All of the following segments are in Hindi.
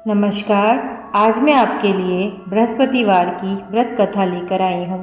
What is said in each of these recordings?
नमस्कार। आज मैं आपके लिए बृहस्पतिवार की व्रत कथा लेकर आई हूँ।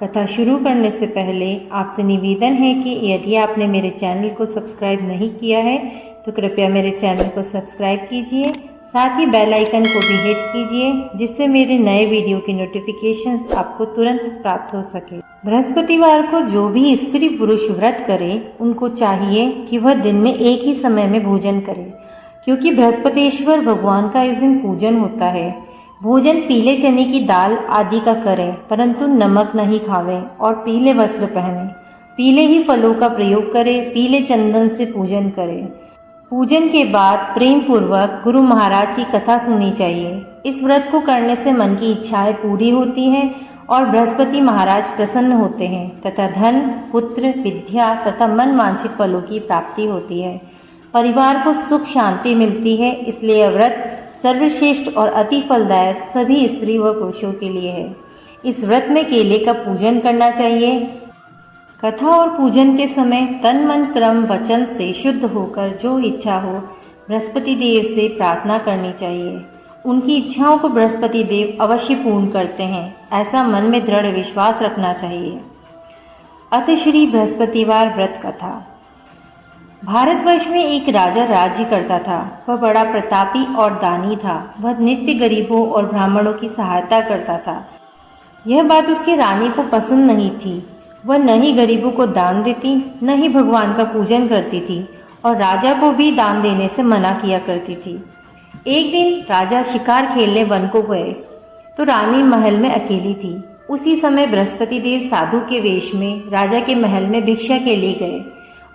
कथा शुरू करने से पहले आपसे निवेदन है कि यदि आपने मेरे चैनल को सब्सक्राइब नहीं किया है तो कृपया मेरे चैनल को सब्सक्राइब कीजिए, साथ ही बेल आइकन को भी हिट कीजिए जिससे मेरे नए वीडियो की नोटिफिकेशन आपको तुरंत प्राप्त हो सके। बृहस्पतिवार को जो भी स्त्री पुरुष व्रत करे उनको चाहिए कि वह दिन में एक ही समय में भोजन करे, क्योंकि बृहस्पतिश्वर भगवान का इस दिन पूजन होता है। भोजन पीले चने की दाल आदि का करें, परंतु नमक नहीं खावें और पीले वस्त्र पहनें। पीले ही फलों का प्रयोग करें, पीले चंदन से पूजन करें। पूजन के बाद प्रेम पूर्वक गुरु महाराज की कथा सुननी चाहिए। इस व्रत को करने से मन की इच्छाएं पूरी होती हैं और बृहस्पति महाराज प्रसन्न होते हैं तथा धन, पुत्र, विद्या तथा मन वांछित फलों की प्राप्ति होती है। परिवार को सुख शांति मिलती है, इसलिए यह व्रत सर्वश्रेष्ठ और अति फलदायक सभी स्त्री व पुरुषों के लिए है। इस व्रत में केले का पूजन करना चाहिए। कथा और पूजन के समय तन मन क्रम वचन से शुद्ध होकर जो इच्छा हो बृहस्पति देव से प्रार्थना करनी चाहिए। उनकी इच्छाओं को बृहस्पति देव अवश्य पूर्ण करते हैं, ऐसा मन में दृढ़ विश्वास रखना चाहिए। अत श्री बृहस्पतिवार व्रत कथा। भारतवर्ष में एक राजा राज्य करता था। वह बड़ा प्रतापी और दानी था। वह नित्य गरीबों और ब्राह्मणों की सहायता करता था। यह बात उसकी रानी को पसंद नहीं थी। वह न ही गरीबों को दान देती, न ही भगवान का पूजन करती थी और राजा को भी दान देने से मना किया करती थी। एक दिन राजा शिकार खेलने वन को गए तो रानी महल में अकेली थी। उसी समय बृहस्पति देव साधु के वेश में राजा के महल में भिक्षा के लिए गए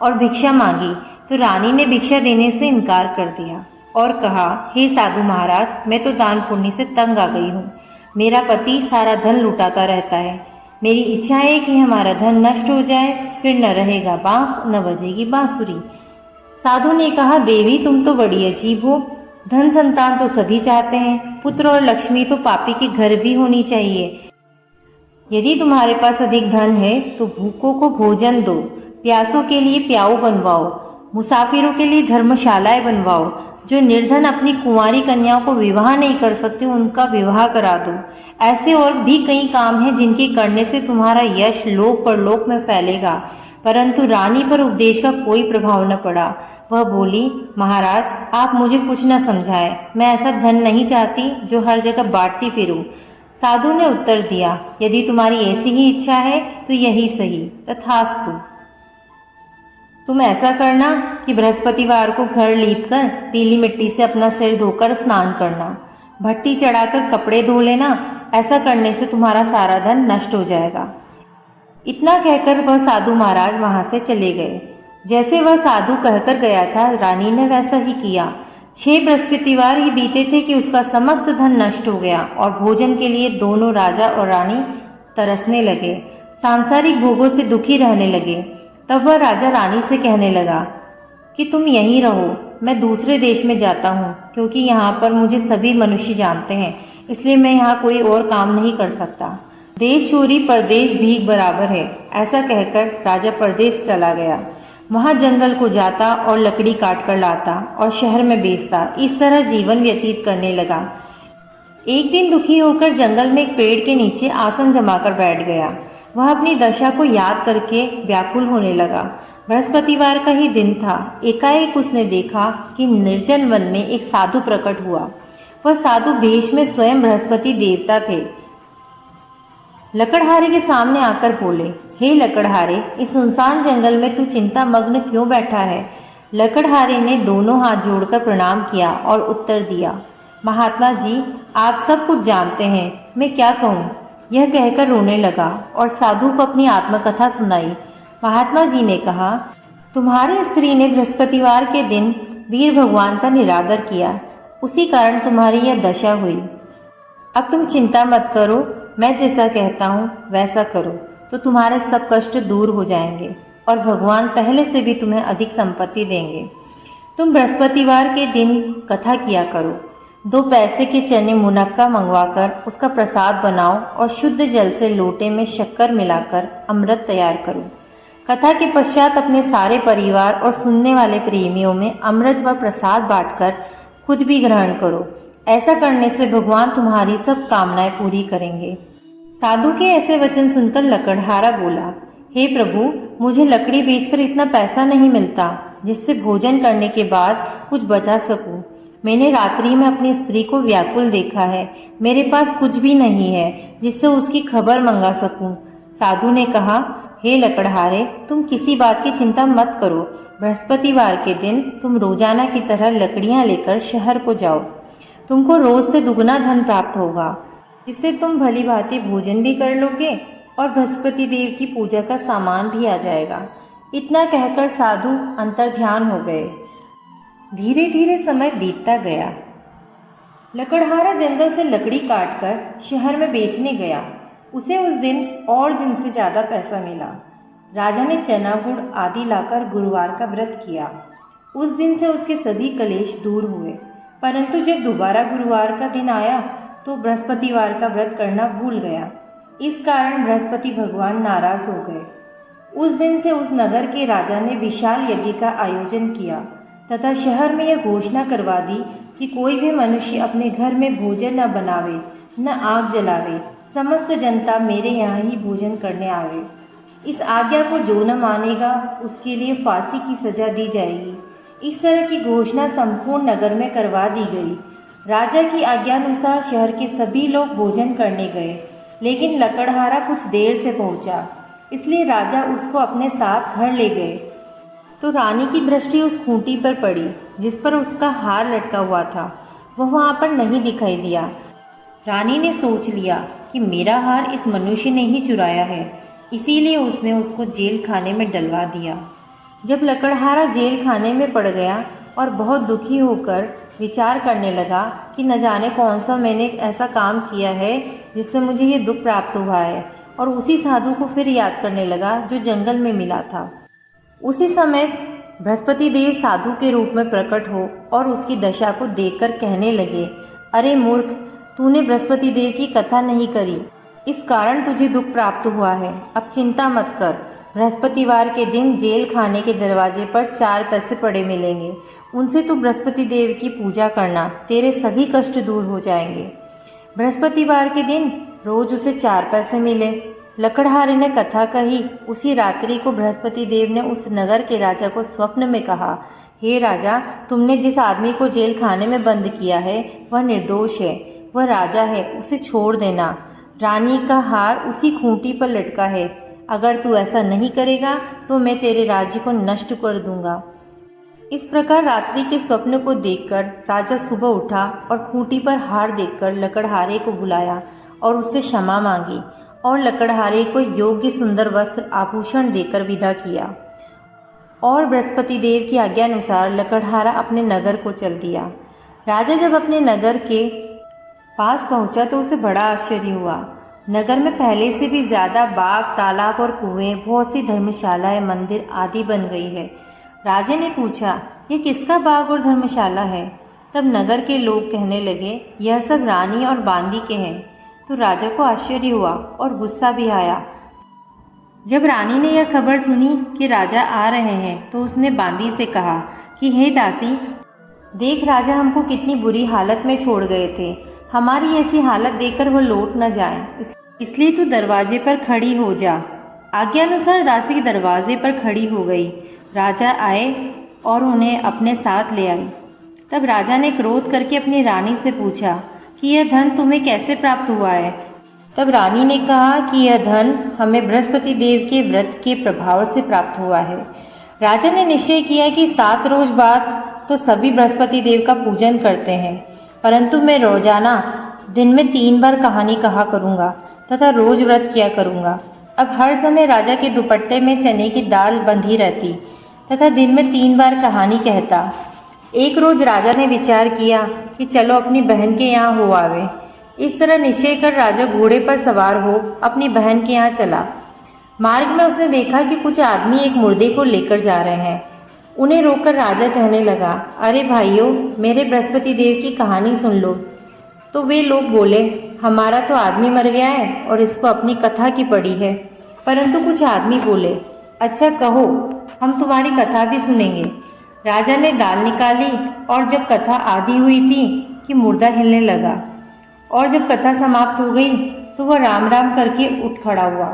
और भिक्षा मांगी तो रानी ने भिक्षा देने से इनकार कर दिया और कहा, हे साधु महाराज, मैं तो दान पुण्य से तंग आ गई हूँ। मेरा पति सारा धन लुटाता रहता है। मेरी इच्छा है कि हमारा धन नष्ट हो जाए, फिर न रहेगा बांस न बजेगी बांसुरी। साधु ने कहा, देवी तुम तो बड़ी अजीब हो। धन संतान तो सभी चाहते हैं, पुत्र और लक्ष्मी तो पापी के घर भी होनी चाहिए। यदि तुम्हारे पास अधिक धन है तो भूखों को भोजन दो, प्यासों के लिए प्याऊ बनवाओ, मुसाफिरों के लिए धर्मशालाएं बनवाओ। जो निर्धन अपनी कुंवारी कन्याओं को विवाह नहीं कर सकते उनका विवाह करा दो। ऐसे और भी कई काम हैं जिनके करने से तुम्हारा यश लोक परलोक में फैलेगा। परंतु रानी पर उपदेश का कोई प्रभाव न पड़ा। वह बोली, महाराज आप मुझे कुछ न समझाए, मैं ऐसा धन नहीं चाहती जो हर जगह बांटती फिरूं। साधु ने उत्तर दिया, यदि तुम्हारी ऐसी ही इच्छा है तो यही सही, तथास्तु। तुम ऐसा करना कि बृहस्पतिवार को घर लीपकर पीली मिट्टी से अपना सिर धोकर स्नान करना, भट्टी चढ़ाकर कपड़े धो लेना। ऐसा करने से तुम्हारा सारा धन नष्ट हो जाएगा। इतना कहकर वह साधु महाराज वहां से चले गए। जैसे वह साधु कहकर गया था, रानी ने वैसा ही किया। 6 बृहस्पतिवार ही बीते थे कि उसका समस्त धन नष्ट हो गया और भोजन के लिए दोनों राजा और रानी तरसने लगे, सांसारिक भोगों से दुखी रहने लगे। तब वह राजा रानी से कहने लगा कि तुम यहीं रहो, मैं दूसरे देश में जाता हूँ, क्योंकि यहाँ पर मुझे सभी मनुष्य जानते हैं, इसलिए मैं यहाँ कोई और काम नहीं कर सकता। देश चोरी परदेश भीख बराबर है। ऐसा कहकर राजा परदेश चला गया। वहाँ जंगल को जाता और लकड़ी काट कर लाता और शहर में बेचता। इस तरह जीवन व्यतीत करने लगा। एक दिन दुखी होकर जंगल में एक पेड़ के नीचे आसन जमाकर बैठ गया। वह अपनी दशा को याद करके व्याकुल होने लगा। बृहस्पतिवार का ही दिन था। एकाएक उसने देखा कि निर्जन वन में एक साधु प्रकट हुआ। वह साधु भेष में स्वयं बृहस्पति देवता थे। लकड़हारे के सामने आकर बोले, हे लकड़हारे, इस सुनसान जंगल में तू चिंता मग्न क्यों बैठा है? लकड़हारे ने दोनों हाथ जोड़कर प्रणाम किया और उत्तर दिया, महात्मा जी आप सब कुछ जानते हैं, मैं क्या कहूँ। यह कहकर रोने लगा और साधु को अपनी आत्मकथा सुनाई। महात्मा जी ने कहा, तुम्हारी स्त्री ने बृहस्पतिवार के दिन वीर भगवान का निरादर किया, उसी कारण तुम्हारी यह दशा हुई। अब तुम चिंता मत करो, मैं जैसा कहता हूँ वैसा करो तो तुम्हारे सब कष्ट दूर हो जाएंगे और भगवान पहले से भी तुम्हें अधिक संपत्ति देंगे। तुम बृहस्पतिवार के दिन कथा किया करो। 2 पैसे के चने मुनक्का मंगवाकर उसका प्रसाद बनाओ और शुद्ध जल से लोटे में शक्कर मिलाकर अमृत तैयार करो। कथा के पश्चात अपने सारे परिवार और सुनने वाले प्रेमियों में अमृत व प्रसाद बांटकर खुद भी ग्रहण करो। ऐसा करने से भगवान तुम्हारी सब कामनाएं पूरी करेंगे। साधु के ऐसे वचन सुनकर लकड़हारा बोला, हे प्रभु, मुझे लकड़ी बेचकर इतना पैसा नहीं मिलता जिससे भोजन करने के बाद कुछ बचा सकूं। मैंने रात्रि में अपनी स्त्री को व्याकुल देखा है। मेरे पास कुछ भी नहीं है जिससे उसकी खबर मंगा सकूं। साधु ने कहा, हे लकड़हारे, तुम किसी बात की चिंता मत करो। बृहस्पतिवार के दिन तुम रोजाना की तरह लकड़ियां लेकर शहर को जाओ। तुमको रोज से दुगना धन प्राप्त होगा, जिससे तुम भली भांति भोजन भी कर लोगे और बृहस्पति देव की पूजा का सामान भी आ जाएगा। इतना कहकर साधु अंतर्ध्यान हो गए। धीरे धीरे समय बीतता गया। लकड़हारा जंगल से लकड़ी काटकर शहर में बेचने गया। उसे उस दिन और दिन से ज्यादा पैसा मिला। राजा ने चना गुड़ आदि लाकर गुरुवार का व्रत किया। उस दिन से उसके सभी कलेश दूर हुए। परंतु जब दोबारा गुरुवार का दिन आया तो बृहस्पतिवार का व्रत करना भूल गया। इस कारण बृहस्पति भगवान नाराज हो गए। उस दिन से उस नगर के राजा ने विशाल यज्ञ का आयोजन किया तथा शहर में यह घोषणा करवा दी कि कोई भी मनुष्य अपने घर में भोजन न बनावे, न आग जलावे। समस्त जनता मेरे यहाँ ही भोजन करने आवे। इस आज्ञा को जो न मानेगा उसके लिए फांसी की सजा दी जाएगी। इस तरह की घोषणा संपूर्ण नगर में करवा दी गई। राजा की आज्ञानुसार शहर के सभी लोग भोजन करने गए, लेकिन लकड़हारा कुछ देर से पहुंचा, इसलिए राजा उसको अपने साथ घर ले गए। तो रानी की दृष्टि उस खूंटी पर पड़ी जिस पर उसका हार लटका हुआ था। वह वहाँ पर नहीं दिखाई दिया। रानी ने सोच लिया कि मेरा हार इस मनुष्य ने ही चुराया है, इसीलिए उसने उसको जेल खाने में डलवा दिया। जब लकड़हारा जेल खाने में पड़ गया और बहुत दुखी होकर विचार करने लगा कि न जाने कौन सा मैंने ऐसा काम किया है जिससे मुझे ये दुख प्राप्त हुआ है, और उसी साधु को फिर याद करने लगा जो जंगल में मिला था। उसी समय बृहस्पति देव साधु के रूप में प्रकट हो और उसकी दशा को देखकर कहने लगे, अरे मूर्ख, तूने बृहस्पति देव की कथा नहीं करी, इस कारण तुझे दुख प्राप्त हुआ है। अब चिंता मत कर। बृहस्पतिवार के दिन जेल खाने के दरवाजे पर 4 पैसे पड़े मिलेंगे। उनसे तू बृहस्पति देव की पूजा करना, तेरे सभी कष्ट दूर हो जाएंगे। बृहस्पतिवार के दिन रोज उसे 4 पैसे मिले। लकड़हारे ने कथा कही। उसी रात्रि को बृहस्पति देव ने उस नगर के राजा को स्वप्न में कहा, हे राजा, तुमने जिस आदमी को जेल खाने में बंद किया है वह निर्दोष है, वह राजा है, उसे छोड़ देना। रानी का हार उसी खूंटी पर लटका है। अगर तू ऐसा नहीं करेगा तो मैं तेरे राज्य को नष्ट कर दूंगा। इस प्रकार रात्रि के स्वप्न को देखकर राजा सुबह उठा और खूंटी पर हार देखकर लकड़हारे को बुलाया और उससे क्षमा मांगी और लकड़हारे को योग्य सुंदर वस्त्र आभूषण देकर विदा किया। और बृहस्पति देव की आज्ञानुसार लकड़हारा अपने नगर को चल दिया। राजा जब अपने नगर के पास पहुंचा तो उसे बड़ा आश्चर्य हुआ। नगर में पहले से भी ज्यादा बाग, तालाब और कुएं, बहुत सी धर्मशालाएं, मंदिर आदि बन गई है। राजा ने पूछा, ये किसका बाग और धर्मशाला है? तब नगर के लोग कहने लगे, यह सब रानी और बांदी के हैं। तो राजा को आश्चर्य हुआ और गुस्सा भी आया। जब रानी ने यह खबर सुनी कि राजा आ रहे हैं तो उसने बांदी से कहा कि हे दासी, देख राजा हमको कितनी बुरी हालत में छोड़ गए थे। हमारी ऐसी हालत देखकर वो लौट न जाए, इसलिए तू दरवाजे पर खड़ी हो जा। आज्ञानुसार दासी दरवाजे पर खड़ी हो गई। राजा आए और उन्हें अपने साथ ले आई। तब राजा ने क्रोध करके अपनी रानी से पूछा कि यह धन तुम्हें कैसे प्राप्त हुआ है? तब रानी ने कहा कि यह धन हमें बृहस्पति देव के व्रत के प्रभाव से प्राप्त हुआ है। राजा ने निश्चय किया कि 7 रोज बाद तो सभी बृहस्पति देव का पूजन करते हैं, परंतु मैं रोजाना दिन में 3 बार कहानी कहा करूँगा तथा रोज व्रत किया करूँगा। अब हर समय राजा के दुपट्टे में चने की दाल बंधी रहती तथा दिन में 3 बार कहानी कहता। एक रोज राजा ने विचार किया कि चलो अपनी बहन के यहाँ हो आवे। इस तरह निश्चय कर राजा घोड़े पर सवार हो अपनी बहन के यहाँ चला। मार्ग में उसने देखा कि कुछ आदमी एक मुर्दे को लेकर जा रहे हैं। उन्हें रोककर राजा कहने लगा, अरे भाइयों, मेरे बृहस्पति देव की कहानी सुन लो। तो वे लोग बोले, हमारा तो आदमी मर गया है और इसको अपनी कथा की पड़ी है। परंतु कुछ आदमी बोले, अच्छा कहो, हम तुम्हारी कथा भी सुनेंगे। राजा ने दाल निकाली और जब कथा आधी हुई थी कि मुर्दा हिलने लगा, और जब कथा समाप्त हो गई तो वह राम राम करके उठ खड़ा हुआ।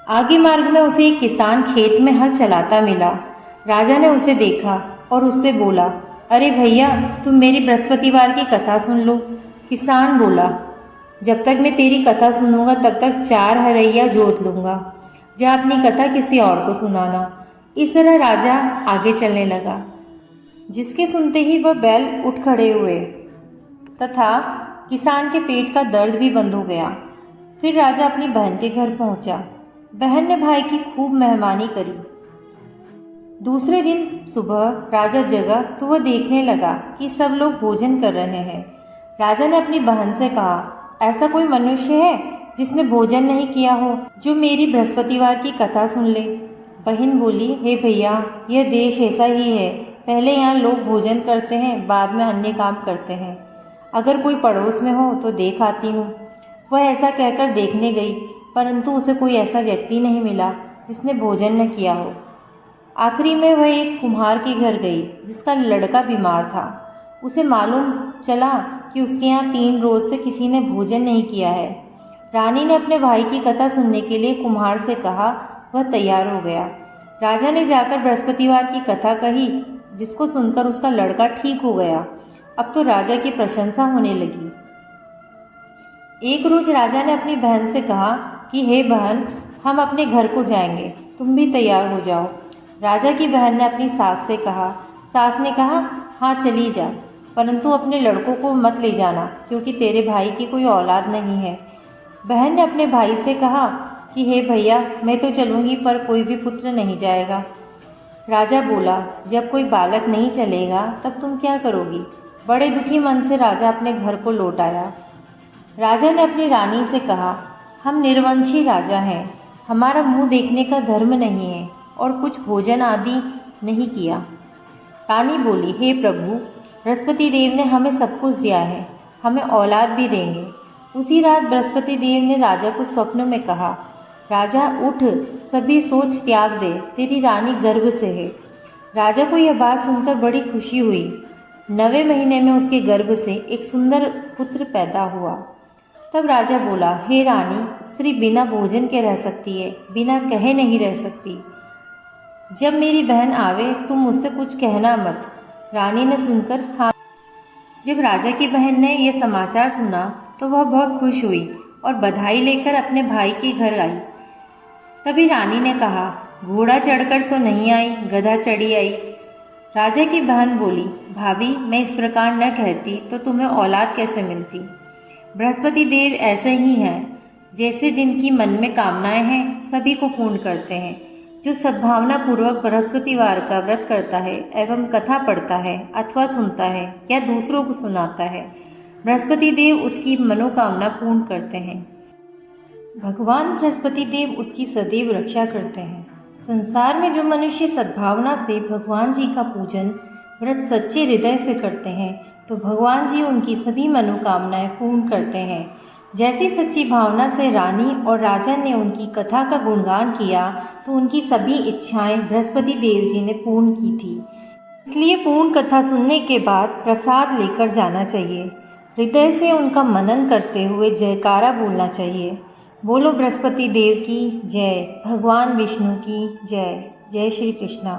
आगे मार्ग में उसे एक किसान खेत में हल चलाता मिला। राजा ने उसे देखा और उससे बोला, अरे भैया, तुम मेरी बृहस्पतिवार की कथा सुन लो। किसान बोला, जब तक मैं तेरी कथा सुनूंगा तब तक 4 हरैया जोत लूंगा। जा अपनी कथा किसी और को सुनाना। इस तरह राजा आगे चलने लगा। जिसके सुनते ही वह बैल उठ खड़े हुए तथा किसान के पेट का दर्द भी बंद हो गया। फिर राजा अपनी बहन के घर पहुंचा। बहन ने भाई की खूब मेहमानी करी। दूसरे दिन सुबह राजा जगा तो वह देखने लगा कि सब लोग भोजन कर रहे हैं। राजा ने अपनी बहन से कहा, ऐसा कोई मनुष्य है जिसने भोजन नहीं किया हो, जो मेरी बृहस्पतिवार की कथा सुन ले। बहन बोली, हे भैया, यह देश ऐसा ही है। पहले यहाँ लोग भोजन करते हैं, बाद में अन्य काम करते हैं। अगर कोई पड़ोस में हो तो देख आती हूँ। वह ऐसा कहकर देखने गई, परंतु उसे कोई ऐसा व्यक्ति नहीं मिला जिसने भोजन न किया हो। आखिरी में वह एक कुम्हार के घर गई जिसका लड़का बीमार था। उसे मालूम चला कि उसके यहाँ 3 रोज से किसी ने भोजन नहीं किया है। रानी ने अपने भाई की कथा सुनने के लिए कुम्हार से कहा। वह तैयार हो गया। राजा ने जाकर बृहस्पतिवार की कथा कही, जिसको सुनकर उसका लड़का ठीक हो गया। अब तो राजा की प्रशंसा होने लगी। एक रोज राजा ने अपनी बहन से कहा कि हे बहन, हम अपने घर को जाएंगे, तुम भी तैयार हो जाओ। राजा की बहन ने अपनी सास से कहा। सास ने कहा, हाँ चली जा, परंतु अपने लड़कों को मत ले जाना, क्योंकि तेरे भाई की कोई औलाद नहीं है। बहन ने अपने भाई से कहा कि हे भैया, मैं तो चलूँगी, पर कोई भी पुत्र नहीं जाएगा। राजा बोला, जब कोई बालक नहीं चलेगा तब तुम क्या करोगी। बड़े दुखी मन से राजा अपने घर को लौट आया। राजा ने अपनी रानी से कहा, हम निर्वंशी राजा हैं, हमारा मुंह देखने का धर्म नहीं है और कुछ भोजन आदि नहीं किया। रानी बोली, हे प्रभु, बृहस्पति देव ने हमें सब कुछ दिया है, हमें औलाद भी देंगे। उसी रात बृहस्पति देव ने राजा को स्वप्न में कहा, राजा उठ, सभी सोच त्याग दे, तेरी रानी गर्भ से है। राजा को यह बात सुनकर बड़ी खुशी हुई। 9वें महीने में उसके गर्भ से एक सुंदर पुत्र पैदा हुआ। तब राजा बोला, हे रानी, स्त्री बिना भोजन के रह सकती है, बिना कहे नहीं रह सकती। जब मेरी बहन आवे तुम मुझसे कुछ कहना मत। रानी ने सुनकर हाँ। जब राजा की बहन ने यह समाचार सुना तो वह बहुत खुश हुई और बधाई लेकर अपने भाई के घर आई। तभी रानी ने कहा, घोड़ा चढ़कर तो नहीं आई, गधा चढ़ी आई। राजा की बहन बोली, भाभी, मैं इस प्रकार न कहती तो तुम्हें औलाद कैसे मिलती। बृहस्पति देव ऐसे ही हैं, जैसे जिनकी मन में कामनाएं हैं सभी को पूर्ण करते हैं। जो सद्भावना पूर्वक बृहस्पतिवार का व्रत करता है एवं कथा पढ़ता है अथवा सुनता है या दूसरों को सुनाता है, बृहस्पति देव उसकी मनोकामना पूर्ण करते हैं। भगवान बृहस्पति देव उसकी सदैव रक्षा करते हैं। संसार में जो मनुष्य सद्भावना से भगवान जी का पूजन व्रत सच्चे हृदय से करते हैं तो भगवान जी उनकी सभी मनोकामनाएं पूर्ण करते हैं। जैसी सच्ची भावना से रानी और राजा ने उनकी कथा का गुणगान किया तो उनकी सभी इच्छाएं बृहस्पति देव जी ने पूर्ण की थी। इसलिए पूर्ण कथा सुनने के बाद प्रसाद लेकर जाना चाहिए। हृदय से उनका मनन करते हुए जयकारा बोलना चाहिए। बोलो बृहस्पति देव की जय, भगवान विष्णु की जय। जय श्री कृष्णा।